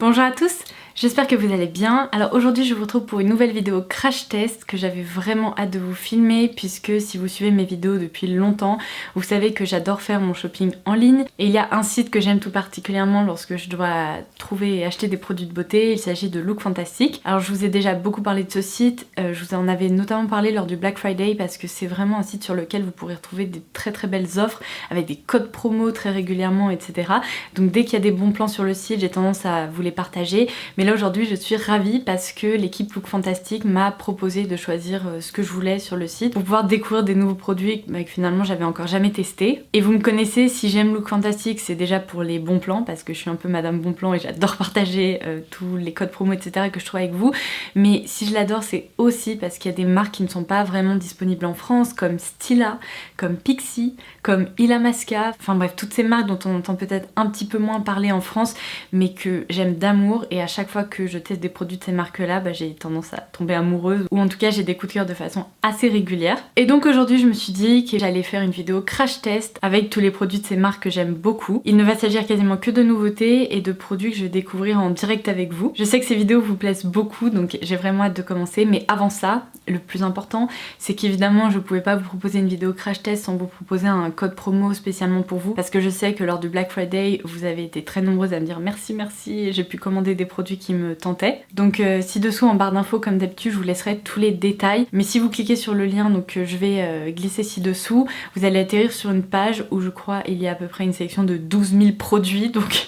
Bonjour à tous, j'espère que vous allez bien. Alors aujourd'hui je vous retrouve pour une nouvelle vidéo crash test que j'avais vraiment hâte de vous filmer, puisque si vous suivez mes vidéos depuis longtemps, vous savez que j'adore faire mon shopping en ligne. Et il y a un site que j'aime tout particulièrement lorsque je dois trouver et acheter des produits de beauté, il s'agit de Look Fantastic. Alors je vous ai déjà beaucoup parlé de ce site, je vous en avais notamment parlé lors du Black Friday parce que c'est vraiment un site sur lequel vous pourrez retrouver des très belles offres avec des codes promo très régulièrement, etc. Donc dès qu'il y a des bons plans sur le site, j'ai tendance à vous les partager. Mais là aujourd'hui je suis ravie parce que l'équipe Look Fantastic m'a proposé de choisir ce que je voulais sur le site pour pouvoir découvrir des nouveaux produits que finalement j'avais encore jamais testé. Et vous me connaissez, si j'aime Look Fantastic, c'est déjà pour les bons plans parce que je suis un peu madame bon plan et j'adore partager tous les codes promo, etc. que je trouve avec vous. Mais si je l'adore, c'est aussi parce qu'il y a des marques qui ne sont pas vraiment disponibles en France, comme Stila, comme Pixi, comme Illamasqua, enfin bref, toutes ces marques dont on entend peut-être un petit peu moins parler en France, mais que j'aime d'amour, et à chaque fois que je teste des produits de ces marques-là, j'ai tendance à tomber amoureuse, ou en tout cas j'ai des coups de cœur de façon assez régulière. Et donc aujourd'hui je me suis dit que j'allais faire une vidéo crash test avec tous les produits de ces marques que j'aime beaucoup. Il ne va s'agir quasiment que de nouveautés et de produits que je vais découvrir en direct avec vous. Je sais que ces vidéos vous plaisent beaucoup, donc j'ai vraiment hâte de commencer, mais avant ça, le plus important, c'est qu'évidemment je pouvais pas vous proposer une vidéo crash test sans vous proposer un code promo spécialement pour vous, parce que je sais que lors du Black Friday, vous avez été très nombreuses à me dire merci, et j'ai pu commander des produits qui me tentaient. Donc ci-dessous en barre d'infos, comme d'habitude, je vous laisserai tous les détails, mais si vous cliquez sur le lien je vais glisser ci-dessous, vous allez atterrir sur une page où je crois il y a à peu près une sélection de 12 000 produits, donc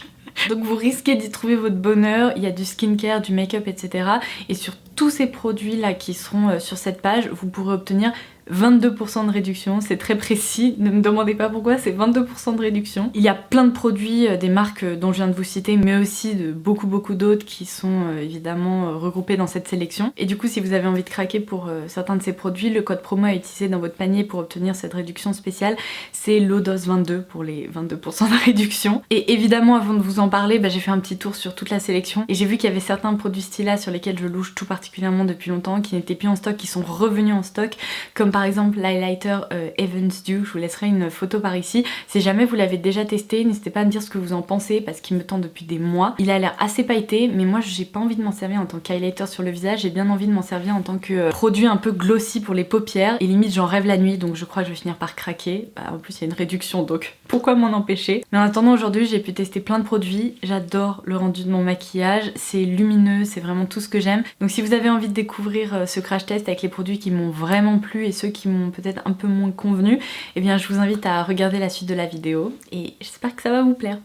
vous risquez d'y trouver votre bonheur. Il y a du skincare, du make-up, etc. Et sur tous ces produits là qui seront sur cette page, vous pourrez obtenir 22% de réduction, c'est très précis, ne me demandez pas pourquoi, c'est 22% de réduction. Il y a plein de produits des marques dont je viens de vous citer, mais aussi de beaucoup d'autres qui sont évidemment regroupés dans cette sélection. Et du coup, si vous avez envie de craquer pour certains de ces produits, le code promo à utiliser dans votre panier pour obtenir cette réduction spéciale, c'est LODOS22 pour les 22% de réduction. Et évidemment, avant de vous en parler, j'ai fait un petit tour sur toute la sélection et j'ai vu qu'il y avait certains produits Stila sur lesquels je louche tout particulièrement depuis longtemps, qui n'étaient plus en stock, qui sont revenus en stock, comme par exemple l'highlighter Evans Dew. Je vous laisserai une photo par ici. Si jamais vous l'avez déjà testé, n'hésitez pas à me dire ce que vous en pensez parce qu'il me tente depuis des mois. Il a l'air assez pailleté, mais moi j'ai pas envie de m'en servir en tant qu'highlighter sur le visage, j'ai bien envie de m'en servir en tant que produit un peu glossy pour les paupières, et limite j'en rêve la nuit, donc je crois que je vais finir par craquer. En plus il y a une réduction, donc pourquoi m'en empêcher. Mais en attendant, aujourd'hui j'ai pu tester plein de produits, j'adore le rendu de mon maquillage, c'est lumineux, c'est vraiment tout ce que j'aime. Donc si vous avez envie de découvrir ce crash test avec les produits qui m'ont vraiment plu et ceux qui m'ont peut-être un peu moins convenu, eh bien je vous invite à regarder la suite de la vidéo et j'espère que ça va vous plaire.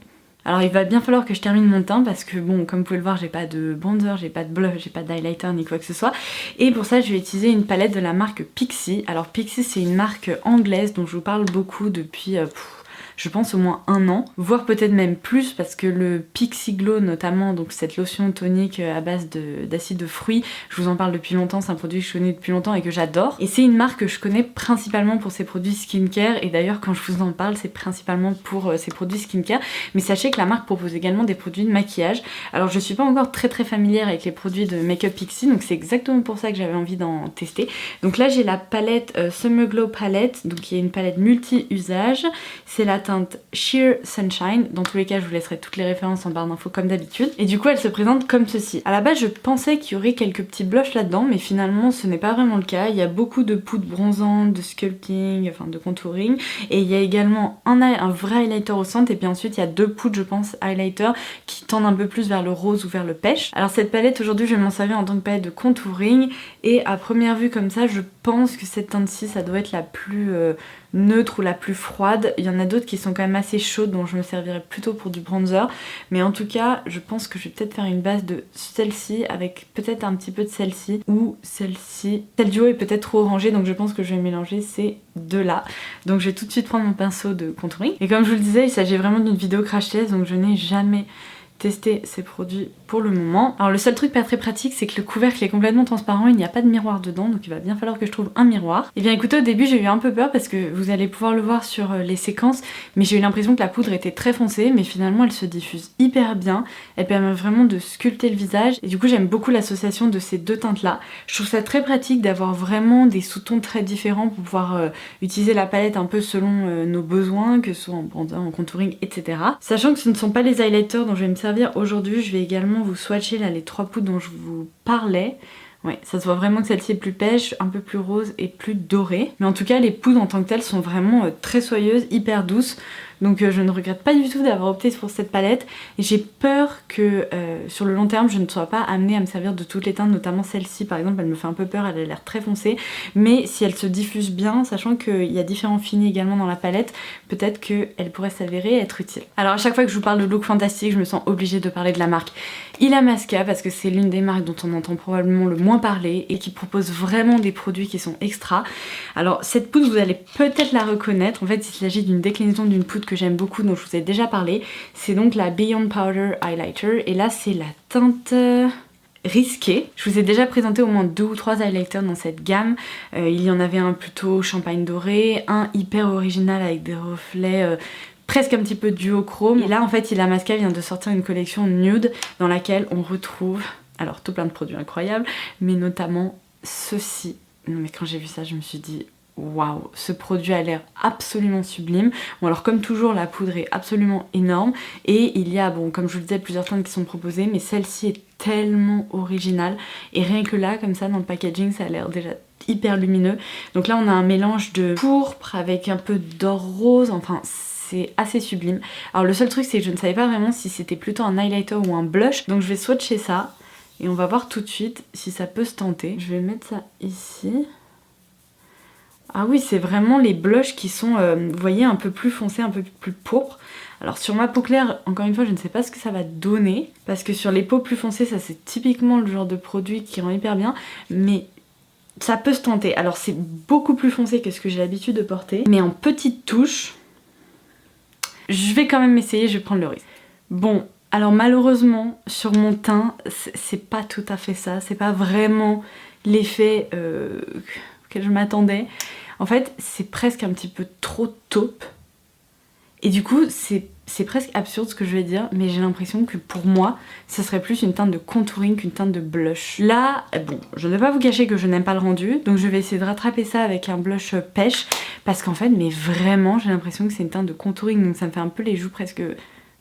Alors il va bien falloir que je termine mon teint parce que bon, comme vous pouvez le voir, j'ai pas de bronzer, j'ai pas de blush, j'ai pas d'highlighter ni quoi que ce soit. Et pour ça je vais utiliser une palette de la marque Pixi. Alors Pixi, c'est une marque anglaise dont je vous parle beaucoup depuis je pense au moins un an, voire peut-être même plus, parce que le Pixi Glow notamment, donc cette lotion tonique à base d'acide de fruits, je vous en parle depuis longtemps, c'est un produit que je connais depuis longtemps et que j'adore. Et c'est une marque que je connais principalement pour ses produits skincare, et d'ailleurs quand je vous en parle, c'est principalement pour ses produits skincare, mais sachez que la marque propose également des produits de maquillage. Alors je suis pas encore très familière avec les produits de make-up Pixi, donc c'est exactement pour ça que j'avais envie d'en tester. Donc là j'ai la palette Summer Glow Palette, donc il y a une palette multi-usage, c'est la teinte Sheer Sunshine. Dans tous les cas je vous laisserai toutes les références en barre d'infos comme d'habitude, et du coup elle se présente comme ceci. À la base je pensais qu'il y aurait quelques petits blushs là-dedans, mais finalement ce n'est pas vraiment le cas. Il y a beaucoup de poudres bronzantes, de sculpting, enfin de contouring, et il y a également un vrai highlighter au centre, et puis ensuite il y a deux poudres je pense highlighter qui tendent un peu plus vers le rose ou vers le pêche. Alors cette palette aujourd'hui je vais m'en servir en tant que palette de contouring, et à première vue comme ça je pense que cette teinte-ci ça doit être la plus neutre ou la plus froide. Il y en a d'autres qui sont quand même assez chaudes dont je me servirais plutôt pour du bronzer, mais en tout cas je pense que je vais peut-être faire une base de celle-ci avec peut-être un petit peu de celle-ci ou celle-ci. Celle du haut est peut-être trop orangée, donc je pense que je vais mélanger ces deux là. Donc je vais tout de suite prendre mon pinceau de contouring, et comme je vous le disais il s'agit vraiment d'une vidéo crash test, donc je n'ai jamais testé ces produits pour le moment. Alors le seul truc pas très pratique, c'est que le couvercle est complètement transparent, il n'y a pas de miroir dedans, donc il va bien falloir que je trouve un miroir. Et bien écoutez, au début j'ai eu un peu peur parce que vous allez pouvoir le voir sur les séquences, mais j'ai eu l'impression que la poudre était très foncée, mais finalement elle se diffuse hyper bien, elle permet vraiment de sculpter le visage, et du coup j'aime beaucoup l'association de ces deux teintes là. Je trouve ça très pratique d'avoir vraiment des sous-tons très différents pour pouvoir utiliser la palette un peu selon nos besoins, que ce soit en bronzer, en contouring, etc. Sachant que ce ne sont pas les highlighters dont je vais me servir servir aujourd'hui. Je vais également vous swatcher là les 3 poudres dont je vous parlais. Ouais, ça se voit vraiment que celle-ci est plus pêche, un peu plus rose et plus dorée. Mais en tout cas, les poudres en tant que telles sont vraiment très soyeuses, hyper douces. Donc je ne regrette pas du tout d'avoir opté pour cette palette. Et j'ai peur que sur le long terme, je ne sois pas amenée à me servir de toutes les teintes, notamment celle-ci par exemple, elle me fait un peu peur, elle a l'air très foncée. Mais si elle se diffuse bien, sachant qu'il y a différents finis également dans la palette, peut-être qu'elle pourrait s'avérer être utile. Alors à chaque fois que je vous parle de look fantastique, je me sens obligée de parler de la marque Illamasqua parce que c'est l'une des marques dont on entend probablement le moins parler et qui propose vraiment des produits qui sont extra. Alors cette poudre, vous allez peut-être la reconnaître. En fait, il s'agit d'une déclinaison d'une poudre que j'aime beaucoup, dont je vous ai déjà parlé. C'est donc la Beyond Powder Highlighter et là c'est la teinte risquée. Je vous ai déjà présenté au moins 2 ou 3 highlighters dans cette gamme. Il y en avait un plutôt champagne doré, un hyper original avec des reflets presque un petit peu duochrome. Et là en fait Illamasqua vient de sortir une collection nude dans laquelle on retrouve alors tout plein de produits incroyables, mais notamment ceci. Non mais quand j'ai vu ça je me suis dit waouh, ce produit a l'air absolument sublime. Bon alors comme toujours la poudre est absolument énorme et il y a, bon comme je vous le disais, plusieurs teintes qui sont proposées, mais celle-ci est tellement originale et rien que là comme ça dans le packaging ça a l'air déjà hyper lumineux. Donc là on a un mélange de pourpre avec un peu d'or rose, enfin c'est assez sublime. Alors le seul truc c'est que je ne savais pas vraiment si c'était plutôt un highlighter ou un blush, donc je vais swatcher ça et on va voir tout de suite si ça peut se tenter. Je vais mettre ça ici. Ah oui, c'est vraiment les blushs qui sont, vous voyez, un peu plus foncés, un peu plus pourpre. Alors sur ma peau claire, encore une fois, je ne sais pas ce que ça va donner, parce que sur les peaux plus foncées, ça c'est typiquement le genre de produit qui rend hyper bien, mais ça peut se tenter. Alors c'est beaucoup plus foncé que ce que j'ai l'habitude de porter, mais en petites touches, je vais quand même essayer, je vais prendre le risque. Bon, alors malheureusement, sur mon teint, c'est pas tout à fait ça, c'est pas vraiment l'effet auquel je m'attendais. En fait, c'est presque un petit peu trop taupe. Et du coup, c'est presque absurde ce que je vais dire, mais j'ai l'impression que pour moi, ça serait plus une teinte de contouring qu'une teinte de blush. Là, bon, je ne vais pas vous cacher que je n'aime pas le rendu, donc je vais essayer de rattraper ça avec un blush pêche, parce qu'en fait, mais vraiment, j'ai l'impression que c'est une teinte de contouring, donc ça me fait un peu les joues presque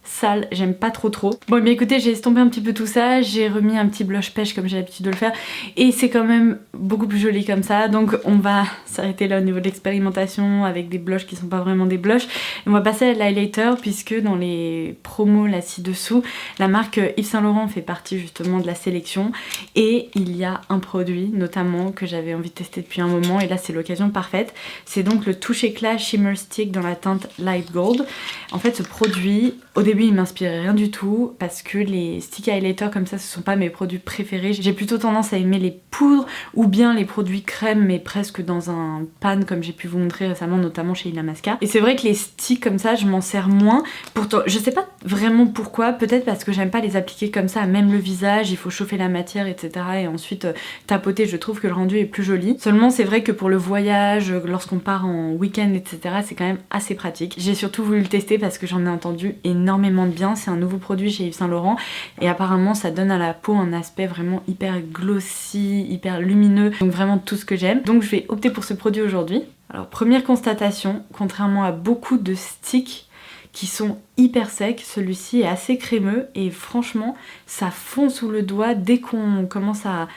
sale, j'aime pas trop. Bon mais écoutez, j'ai estompé un petit peu tout ça, j'ai remis un petit blush pêche comme j'ai l'habitude de le faire et c'est quand même beaucoup plus joli comme ça, donc on va s'arrêter là au niveau de l'expérimentation avec des blushs qui sont pas vraiment des blushs et on va passer à l'highlighter puisque dans les promos là ci-dessous, la marque Yves Saint Laurent fait partie justement de la sélection et il y a un produit notamment que j'avais envie de tester depuis un moment et là c'est l'occasion parfaite, c'est donc le Touche Éclat Shimmer Stick dans la teinte Light Gold. En fait ce produit, au début il m'inspirait rien du tout parce que les stick highlighters comme ça ce sont pas mes produits préférés. J'ai plutôt tendance à aimer les poudres ou bien les produits crème mais presque dans un pan comme j'ai pu vous montrer récemment notamment chez Illamasqua. Et c'est vrai que les sticks comme ça je m'en sers moins. Pourtant je sais pas vraiment pourquoi, peut-être parce que j'aime pas les appliquer comme ça à même le visage, il faut chauffer la matière etc. et ensuite tapoter, je trouve que le rendu est plus joli. Seulement c'est vrai que pour le voyage, lorsqu'on part en week-end etc. c'est quand même assez pratique. J'ai surtout voulu le tester parce que j'en ai entendu énormément de bien, c'est un nouveau produit chez Yves Saint Laurent et apparemment ça donne à la peau un aspect vraiment hyper glossy, hyper lumineux, donc vraiment tout ce que j'aime. Donc je vais opter pour ce produit aujourd'hui. Alors première constatation, contrairement à beaucoup de sticks qui sont hyper secs, celui-ci est assez crémeux et franchement ça fond sous le doigt dès qu'on commence à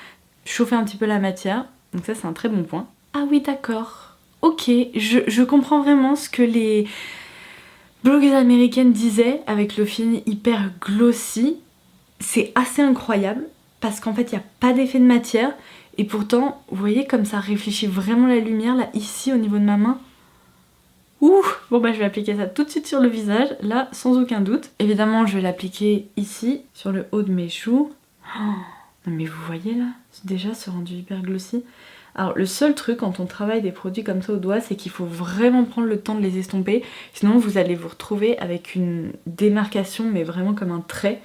chauffer un petit peu la matière, donc ça c'est un très bon point. Ah oui d'accord, ok, je comprends vraiment ce que les blogueuse américaine disait avec le fini hyper glossy. C'est assez incroyable parce qu'en fait il n'y a pas d'effet de matière et pourtant vous voyez comme ça réfléchit vraiment la lumière là ici au niveau de ma main. Ouh, bon bah je vais appliquer ça tout de suite sur le visage là sans aucun doute. Évidemment je vais l'appliquer ici sur le haut de mes joues. Oh, non mais vous voyez là déjà ce rendu hyper glossy. Alors le seul truc quand on travaille des produits comme ça au doigt c'est qu'il faut vraiment prendre le temps de les estomper, sinon vous allez vous retrouver avec une démarcation mais vraiment comme un trait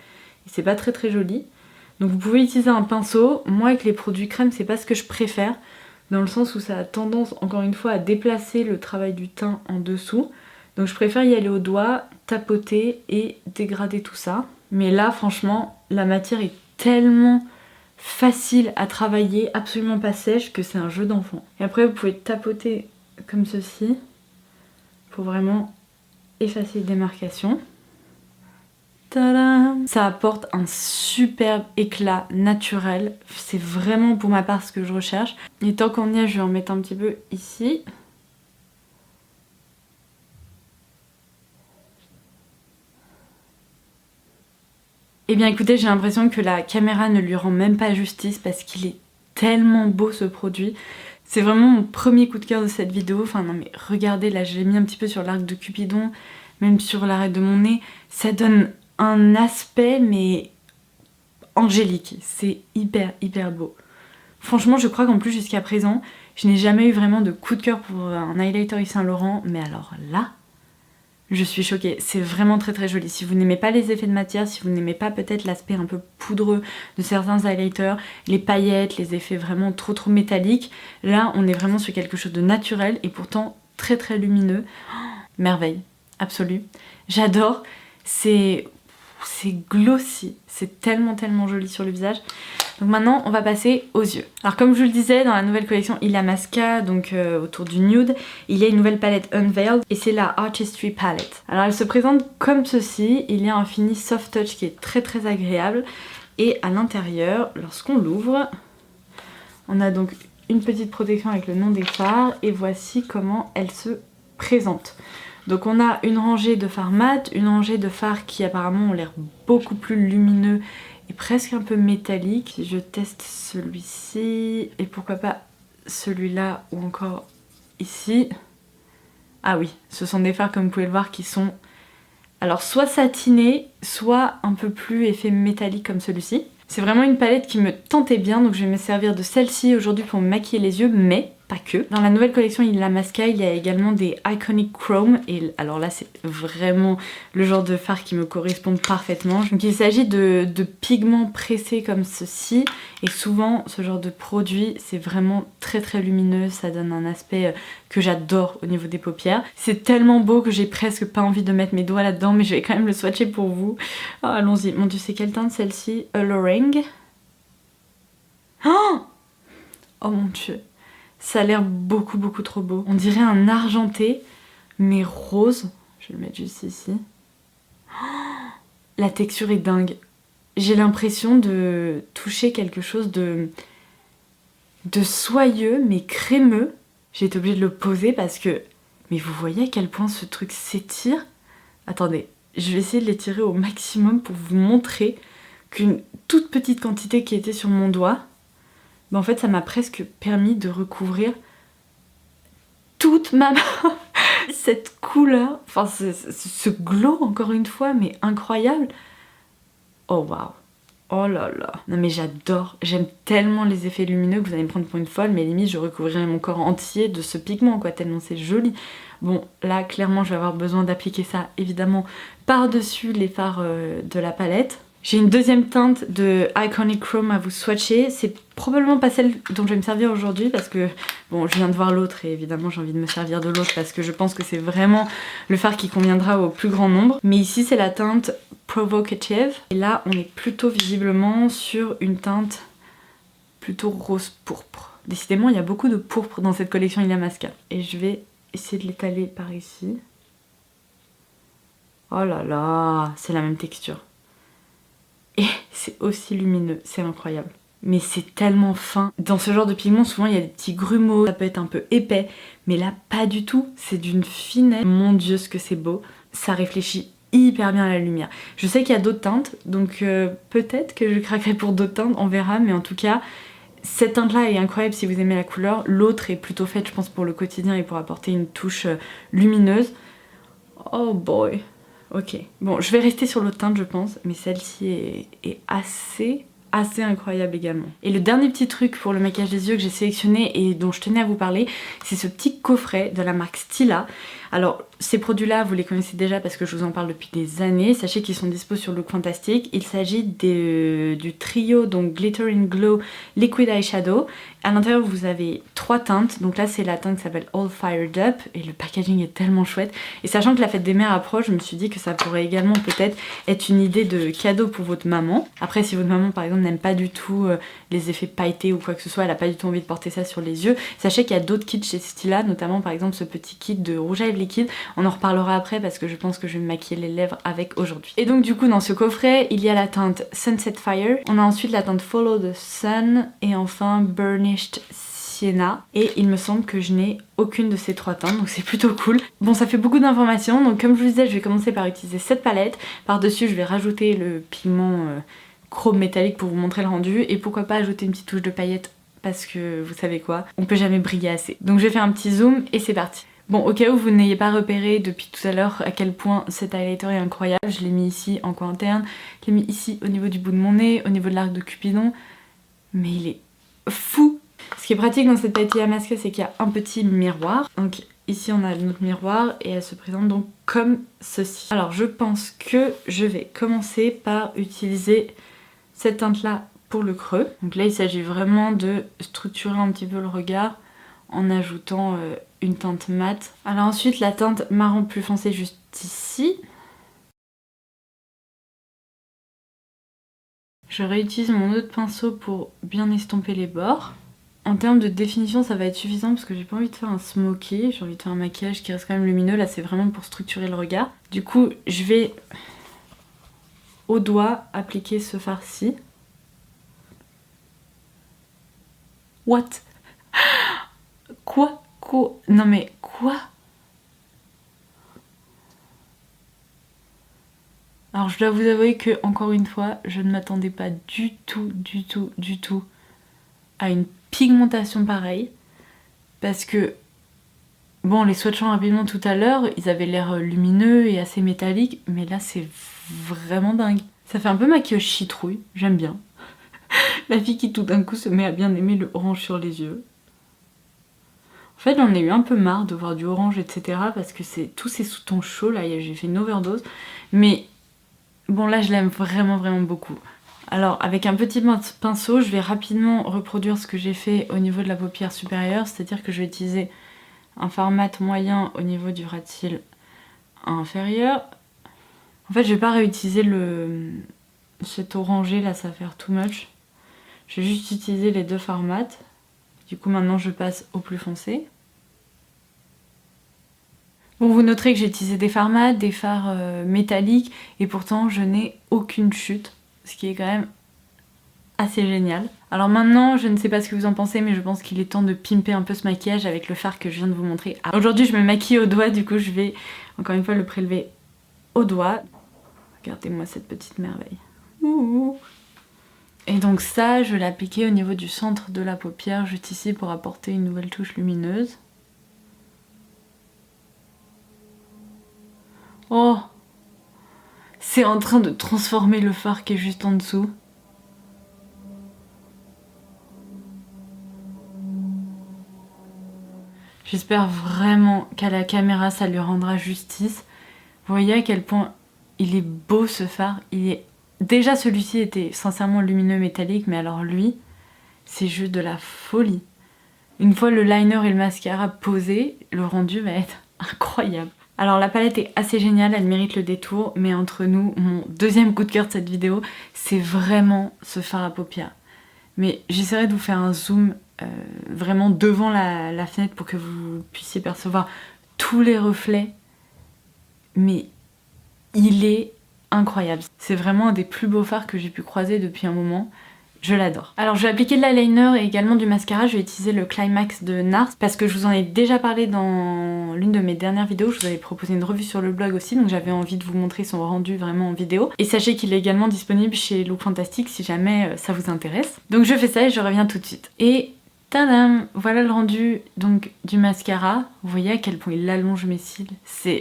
et c'est pas très joli. Donc vous pouvez utiliser un pinceau, moi avec les produits crème c'est pas ce que je préfère dans le sens où ça a tendance encore une fois à déplacer le travail du teint en dessous, donc je préfère y aller au doigt, tapoter et dégrader tout ça. Mais là franchement la matière est tellement facile à travailler, absolument pas sèche, que c'est un jeu d'enfant. Et après vous pouvez tapoter comme ceci pour vraiment effacer les démarcations. Tadam! Ça apporte un superbe éclat naturel. C'est vraiment pour ma part ce que je recherche. Et tant qu'on y est, je vais en mettre un petit peu ici. Eh bien écoutez, j'ai l'impression que la caméra ne lui rend même pas justice parce qu'il est tellement beau ce produit. C'est vraiment mon premier coup de cœur de cette vidéo. Enfin non mais regardez, là je l'ai mis un petit peu sur l'arc de Cupidon, même sur l'arrêt de mon nez. Ça donne un aspect mais angélique. C'est hyper beau. Franchement je crois qu'en plus jusqu'à présent, je n'ai jamais eu vraiment de coup de cœur pour un highlighter Yves Saint Laurent. Mais alors là... je suis choquée, c'est vraiment très joli. Si vous n'aimez pas les effets de matière, si vous n'aimez pas peut-être l'aspect un peu poudreux de certains highlighters, les paillettes, les effets vraiment trop métalliques, là on est vraiment sur quelque chose de naturel et pourtant très lumineux. Oh, merveille, absolue. J'adore, c'est glossy, c'est tellement joli sur le visage. Donc maintenant on va passer aux yeux. Alors comme je vous le disais, dans la nouvelle collection Illamasqua, donc autour du nude, il y a une nouvelle palette Unveiled et c'est la Artistry Palette. Alors elle se présente comme ceci, il y a un fini soft touch qui est très agréable et à l'intérieur, lorsqu'on l'ouvre, on a donc une petite protection avec le nom des fards et voici comment elle se présente. Donc on a une rangée de fards mat, une rangée de fards qui apparemment ont l'air beaucoup plus lumineux et presque un peu métallique. Si je teste celui-ci et pourquoi pas celui-là ou encore ici. Ah oui, ce sont des fards comme vous pouvez le voir qui sont alors soit satinés, soit un peu plus effet métallique comme celui-ci. C'est vraiment une palette qui me tentait bien, donc je vais me servir de celle-ci aujourd'hui pour me maquiller les yeux, mais pas que. Dans la nouvelle collection Illamasqua, il y a également des Iconic Chrome, et alors là c'est vraiment le genre de fard qui me correspond parfaitement. Donc il s'agit de pigments pressés comme ceci, et souvent ce genre de produit c'est vraiment très lumineux, ça donne un aspect que j'adore au niveau des paupières. C'est tellement beau que j'ai presque pas envie de mettre mes doigts là-dedans, mais je vais quand même le swatcher pour vous. Oh, allons-y, mon dieu c'est quelle teinte celle-ci? Alluring. Oh mon dieu, ça a l'air beaucoup trop beau. On dirait un argenté, mais rose. Je vais le mettre juste ici. Oh, la texture est dingue. J'ai l'impression de toucher quelque chose de soyeux, mais crémeux. J'ai été obligée de le poser parce que... mais vous voyez à quel point ce truc s'étire? Attendez, je vais essayer de l'étirer au maximum pour vous montrer qu'une toute petite quantité qui était sur mon doigt, ben en fait ça m'a presque permis de recouvrir toute ma main. Cette couleur, enfin ce glow encore une fois, mais incroyable. Oh waouh. Oh là là. Non mais j'adore, j'aime tellement les effets lumineux que vous allez me prendre pour une folle, mais limite je recouvrirai mon corps entier de ce pigment quoi, tellement c'est joli. Bon là clairement je vais avoir besoin d'appliquer ça évidemment par-dessus les fards de la palette. J'ai une deuxième teinte de Iconic Chrome à vous swatcher. C'est probablement pas celle dont je vais me servir aujourd'hui parce que, bon, je viens de voir l'autre et évidemment j'ai envie de me servir de l'autre parce que je pense que c'est vraiment le fard qui conviendra au plus grand nombre. Mais ici c'est la teinte Provocative. Et là on est plutôt visiblement sur une teinte plutôt rose pourpre. Décidément il y a beaucoup de pourpre dans cette collection Illamasqua. Et je vais essayer de l'étaler par ici. Oh là là, c'est la même texture. Et c'est aussi lumineux, c'est incroyable. Mais c'est tellement fin. Dans ce genre de pigment, souvent il y a des petits grumeaux, ça peut être un peu épais, mais là pas du tout, c'est d'une finesse. Mon dieu ce que c'est beau, ça réfléchit hyper bien à la lumière. Je sais qu'il y a d'autres teintes, donc peut-être que je craquerai pour d'autres teintes, on verra, mais en tout cas, cette teinte là est incroyable si vous aimez la couleur. L'autre est plutôt faite je pense pour le quotidien et pour apporter une touche lumineuse. Oh boy. Ok, bon je vais rester sur l'autre teinte je pense, mais celle-ci est assez incroyable également. Et le dernier petit truc pour le maquillage des yeux que j'ai sélectionné et dont je tenais à vous parler, c'est ce petit coffret de la marque Stila. Alors ces produits là vous les connaissez déjà parce que je vous en parle depuis des années, sachez qu'ils sont dispo sur Look Fantastic. Il s'agit du trio donc Glitter and Glow Liquid Eyeshadow. À l'intérieur vous avez 3 teintes, donc là c'est la teinte qui s'appelle All Fired Up et le packaging est tellement chouette. Et sachant que la fête des mères approche, je me suis dit que ça pourrait également peut-être être une idée de cadeau pour votre maman. Après si votre maman par exemple n'aime pas du tout les effets pailletés ou quoi que ce soit, elle n'a pas du tout envie de porter ça sur les yeux, sachez qu'il y a d'autres kits chez Stila, notamment par exemple ce petit kit de rouge à lèvres liquide On en reparlera après parce que je pense que je vais me maquiller les lèvres avec aujourd'hui. Et donc du coup dans ce coffret il y a la teinte Sunset Fire, on a ensuite la teinte Follow the Sun et enfin Burnished Sienna. Et il me semble que je n'ai aucune de ces 3 teintes, donc c'est plutôt cool. Bon, ça fait beaucoup d'informations, donc comme je vous disais, je vais commencer par utiliser cette palette. Par-dessus, je vais rajouter le pigment chrome métallique pour vous montrer le rendu. Et pourquoi pas ajouter une petite touche de paillettes, parce que vous savez quoi, on peut jamais briller assez. Donc je vais faire un petit zoom et c'est parti. Bon, au cas où vous n'ayez pas repéré depuis tout à l'heure à quel point cet highlighter est incroyable, je l'ai mis ici en coin interne, je l'ai mis ici au niveau du bout de mon nez, au niveau de l'arc de Cupidon, mais il est fou. Ce qui est pratique dans cette palette à masquer, c'est qu'il y a un petit miroir. Donc ici on a notre miroir et elle se présente donc comme ceci. Alors je pense que je vais commencer par utiliser cette teinte là pour le creux. Donc là il s'agit vraiment de structurer un petit peu le regard en ajoutant une teinte mate. Alors ensuite la teinte marron plus foncé juste ici. Je réutilise mon autre pinceau pour bien estomper les bords. En termes de définition, ça va être suffisant parce que j'ai pas envie de faire un smoky, j'ai envie de faire un maquillage qui reste quand même lumineux. Là, c'est vraiment pour structurer le regard. Du coup, je vais au doigt appliquer ce fard-ci. What? Quoi? Non mais quoi? Alors je dois vous avouer que, encore une fois, je ne m'attendais pas du tout à une pigmentation pareille. Parce que, bon, les swatchants rapidement tout à l'heure, ils avaient l'air lumineux et assez métalliques, mais là c'est vraiment dingue. Ça fait un peu maquillage citrouille, j'aime bien. La fille qui tout d'un coup se met à bien aimer le orange sur les yeux. En fait, j'en ai eu un peu marre de voir du orange, etc. parce que c'est tous ces sous-tons chauds, là, j'ai fait une overdose. Mais bon, là, je l'aime vraiment beaucoup. Alors, avec un petit pinceau, je vais rapidement reproduire ce que j'ai fait au niveau de la paupière supérieure, c'est-à-dire que je vais utiliser un fard mat moyen au niveau du ras de cils inférieur. En fait, je vais pas réutiliser cet orangé là, ça va faire too much. Je vais juste utiliser les 2 fards mat. Du coup, maintenant, je passe au plus foncé. Bon, vous noterez que j'ai utilisé des fards mat, des fards métalliques, et pourtant, je n'ai aucune chute, ce qui est quand même assez génial. Alors maintenant, je ne sais pas ce que vous en pensez, mais je pense qu'il est temps de pimper un peu ce maquillage avec le fard que je viens de vous montrer. Aujourd'hui, je me maquille au doigt, du coup, je vais encore une fois le prélever au doigt. Regardez-moi cette petite merveille. Ouh. Et donc ça, je vais l'appliquer au niveau du centre de la paupière, juste ici, pour apporter une nouvelle touche lumineuse. Oh! C'est en train de transformer le fard qui est juste en dessous. J'espère vraiment qu'à la caméra ça lui rendra justice. Vous voyez à quel point il est beau ce fard. Déjà celui-ci était sincèrement lumineux métallique, mais alors lui, c'est juste de la folie. Une fois le liner et le mascara posés, le rendu va être incroyable. Alors la palette est assez géniale, elle mérite le détour, mais entre nous, mon deuxième coup de cœur de cette vidéo, c'est vraiment ce fard à paupières. Mais j'essaierai de vous faire un zoom vraiment devant la fenêtre pour que vous puissiez percevoir tous les reflets. Mais il est incroyable. C'est vraiment un des plus beaux fards que j'ai pu croiser depuis un moment. Je l'adore. Alors je vais appliquer de l'eyeliner et également du mascara. Je vais utiliser le Climax de NARS parce que je vous en ai déjà parlé dans l'une de mes dernières vidéos. Je vous avais proposé une revue sur le blog aussi, donc j'avais envie de vous montrer son rendu vraiment en vidéo. Et sachez qu'il est également disponible chez Look Fantastic si jamais ça vous intéresse. Donc je fais ça et je reviens tout de suite. Et tadam! Voilà le rendu donc du mascara. Vous voyez à quel point il allonge mes cils.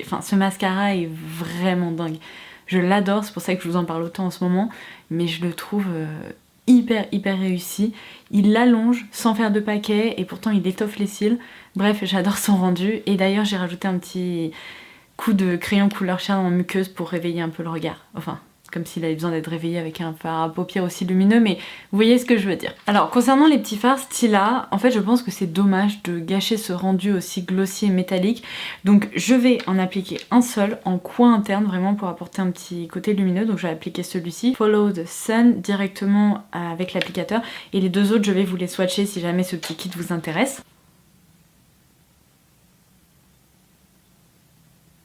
Enfin, ce mascara est vraiment dingue. Je l'adore, c'est pour ça que je vous en parle autant en ce moment, mais je le trouve hyper réussi. Il l'allonge sans faire de paquet et pourtant il étoffe les cils. Bref, j'adore son rendu. Et d'ailleurs j'ai rajouté un petit coup de crayon couleur chair en muqueuse pour réveiller un peu le regard. Enfin, comme s'il avait besoin d'être réveillé avec un fard à paupières aussi lumineux, mais vous voyez ce que je veux dire. Alors concernant les petits fards Stila, en fait je pense que c'est dommage de gâcher ce rendu aussi glossy et métallique, donc je vais en appliquer un seul en coin interne vraiment pour apporter un petit côté lumineux. Donc je vais appliquer celui-ci, Follow the Sun, directement avec l'applicateur, et les 2 autres je vais vous les swatcher si jamais ce petit kit vous intéresse.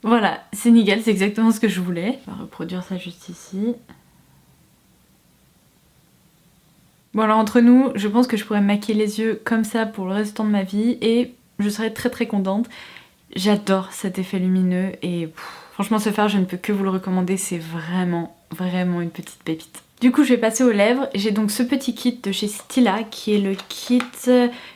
Voilà, c'est nickel, c'est exactement ce que je voulais. On va reproduire ça juste ici. Bon alors entre nous, je pense que je pourrais me maquiller les yeux comme ça pour le restant de ma vie et je serais très contente. J'adore cet effet lumineux et franchement ce fard je ne peux que vous le recommander, c'est vraiment une petite pépite. Du coup je vais passer aux lèvres, j'ai donc ce petit kit de chez Stila qui est le kit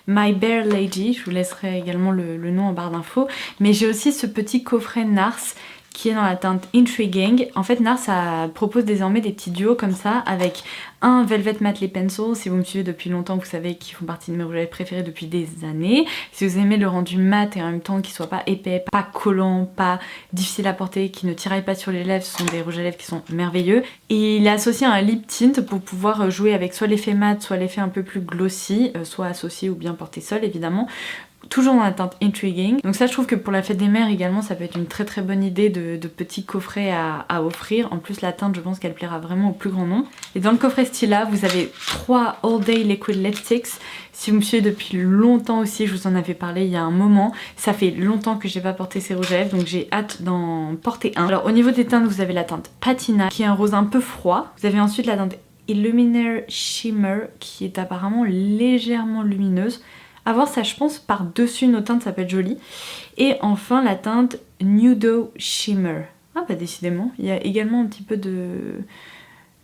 My Bare Lady, je vous laisserai également le nom en barre d'infos, mais j'ai aussi ce petit coffret NARS qui est dans la teinte Intriguing. En fait NARS propose désormais des petits duos comme ça avec un Velvet Matte Lip Pencil. Si vous me suivez depuis longtemps vous savez qu'ils font partie de mes rouges à lèvres préférés depuis des années. Si vous aimez le rendu mat et en même temps qu'il soit pas épais, pas collant, pas difficile à porter, qui ne tiraille pas sur les lèvres, ce sont des rouges à lèvres qui sont merveilleux. Et il est associé à un lip tint pour pouvoir jouer avec soit l'effet mat, soit l'effet un peu plus glossy, soit associé ou bien porté seul évidemment. Toujours dans la teinte Intriguing. Donc ça je trouve que pour la fête des mères également ça peut être une très bonne idée de petits coffrets à offrir. En plus la teinte je pense qu'elle plaira vraiment au plus grand nombre. Et dans le coffret Stila vous avez 3 All Day Liquid Lipsticks. Si vous me suivez depuis longtemps aussi, je vous en avais parlé il y a un moment. Ça fait longtemps que j'ai pas porté ces rouges à lèvres donc j'ai hâte d'en porter un. Alors au niveau des teintes vous avez la teinte Patina qui est un rose un peu froid. Vous avez ensuite la teinte Illuminator Shimmer qui est apparemment légèrement lumineuse. À voir ça je pense par dessus nos teintes ça peut être joli. Et enfin la teinte Nudo Shimmer. Ah bah décidément, il y a également un petit peu de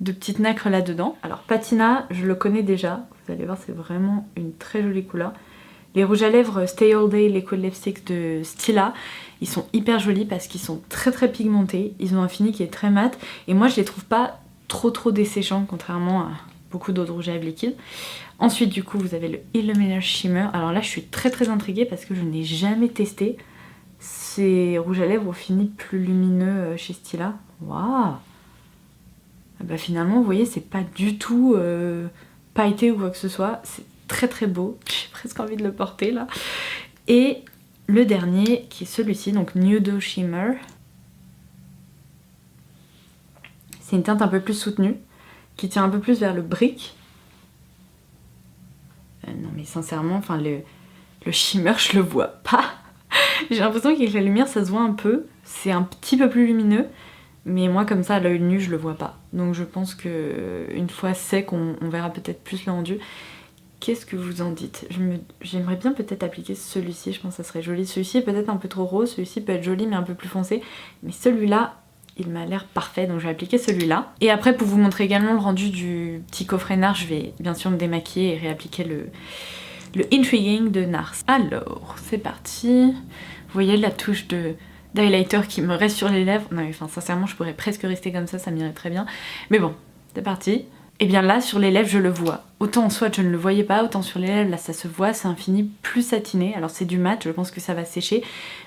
petites nacres là dedans. Alors Patina je le connais déjà, vous allez voir c'est vraiment une très jolie couleur. Les rouges à lèvres Stay All Day Liquid Lipstick de Stila, ils sont hyper jolis parce qu'ils sont très pigmentés, ils ont un fini qui est très mat et moi je les trouve pas trop desséchants contrairement à beaucoup d'autres rouges à lèvres liquides. Ensuite du coup vous avez le Illuminator Shimmer. Alors là je suis très intriguée parce que je n'ai jamais testé ces rouges à lèvres au fini plus lumineux chez Stila. Waouh! Bah finalement vous voyez c'est pas du tout pailleté ou quoi que ce soit. C'est très beau. J'ai presque envie de le porter là. Et le dernier qui est celui-ci, donc Nudo Shimmer. C'est une teinte un peu plus soutenue qui tient un peu plus vers le brick. Non mais sincèrement, enfin le shimmer je le vois pas. J'ai l'impression qu'avec la lumière ça se voit un peu, c'est un petit peu plus lumineux, mais moi comme ça à l'œil nu je le vois pas. Donc je pense que une fois sec on verra peut-être plus le rendu. Qu'est-ce que vous en dites? J'aimerais bien peut-être appliquer celui-ci, je pense que ça serait joli. Celui-ci est peut-être un peu trop rose, celui-ci peut être joli mais un peu plus foncé, mais celui-là il m'a l'air parfait donc je vais appliquer celui-là. Et après pour vous montrer également le rendu du petit coffret NARS, je vais bien sûr me démaquiller et réappliquer le Intriguing de NARS. Alors c'est parti. Vous voyez la touche d'highlighter qui me reste sur les lèvres. Non mais enfin sincèrement je pourrais presque rester comme ça m'irait très bien. Mais bon, c'est parti. Et bien là sur les lèvres je le vois. Autant en soit je ne le voyais pas, autant sur les lèvres là ça se voit, c'est un fini plus satiné. Alors c'est du mat, je pense que ça va sécher,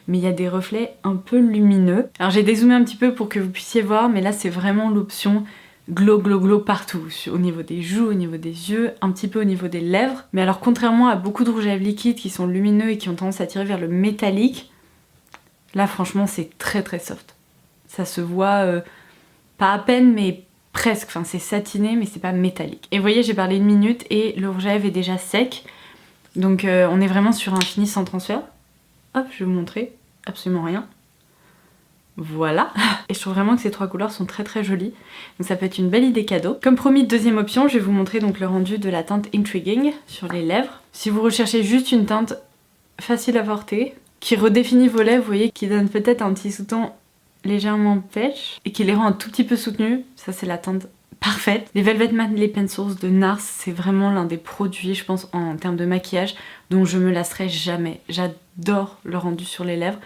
mais il y a des reflets un peu lumineux. Alors j'ai dézoomé un petit peu pour que vous puissiez voir, mais là c'est vraiment l'option glow partout, au niveau des joues, au niveau des yeux, un petit peu au niveau des lèvres. Mais alors contrairement à beaucoup de rouges à lèvres liquides qui sont lumineux et qui ont tendance à tirer vers le métallique, là franchement c'est très soft. Ça se voit pas à peine mais presque, enfin c'est satiné mais c'est pas métallique. Et vous voyez j'ai parlé 1 minute et le rouge à lèvres est déjà sec. Donc on est vraiment sur un fini sans transfert. Hop, je vais vous montrer, absolument rien. Voilà. Et je trouve vraiment que ces 3 couleurs sont très jolies. Donc ça peut être une belle idée cadeau. Comme promis, deuxième option, je vais vous montrer donc le rendu de la teinte Intriguing sur les lèvres. Si vous recherchez juste une teinte facile à porter, qui redéfinit vos lèvres, vous voyez, qui donne peut-être un petit sous-ton légèrement pêche et qui les rend un tout petit peu soutenues, ça c'est la teinte parfaite. Les Velvet Matte Lip Pencils de NARS, c'est vraiment l'un des produits, je pense, en termes de maquillage, dont je me lasserai jamais. J'adore le rendu sur les lèvres.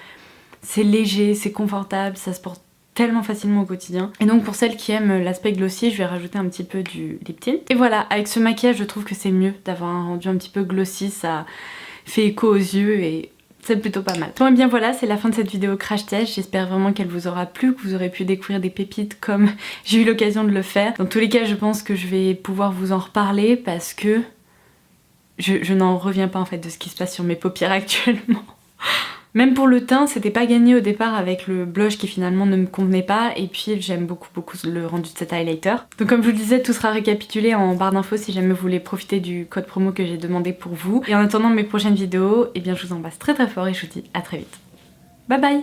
C'est léger, c'est confortable, ça se porte tellement facilement au quotidien. Et donc pour celles qui aiment l'aspect glossy, je vais rajouter un petit peu du lip tint. Et voilà, avec ce maquillage, je trouve que c'est mieux d'avoir un rendu un petit peu glossy, ça fait écho aux yeux et c'est plutôt pas mal. Bon et bien voilà, c'est la fin de cette vidéo crash test. J'espère vraiment qu'elle vous aura plu, que vous aurez pu découvrir des pépites comme j'ai eu l'occasion de le faire. Dans tous les cas, je pense que je vais pouvoir vous en reparler parce que je n'en reviens pas en fait de ce qui se passe sur mes paupières actuellement. Même pour le teint, c'était pas gagné au départ avec le blush qui finalement ne me convenait pas. Et puis j'aime beaucoup le rendu de cet highlighter. Donc comme je vous le disais, tout sera récapitulé en barre d'infos si jamais vous voulez profiter du code promo que j'ai demandé pour vous. Et en attendant mes prochaines vidéos, eh bien je vous embrasse très fort et je vous dis à très vite. Bye bye!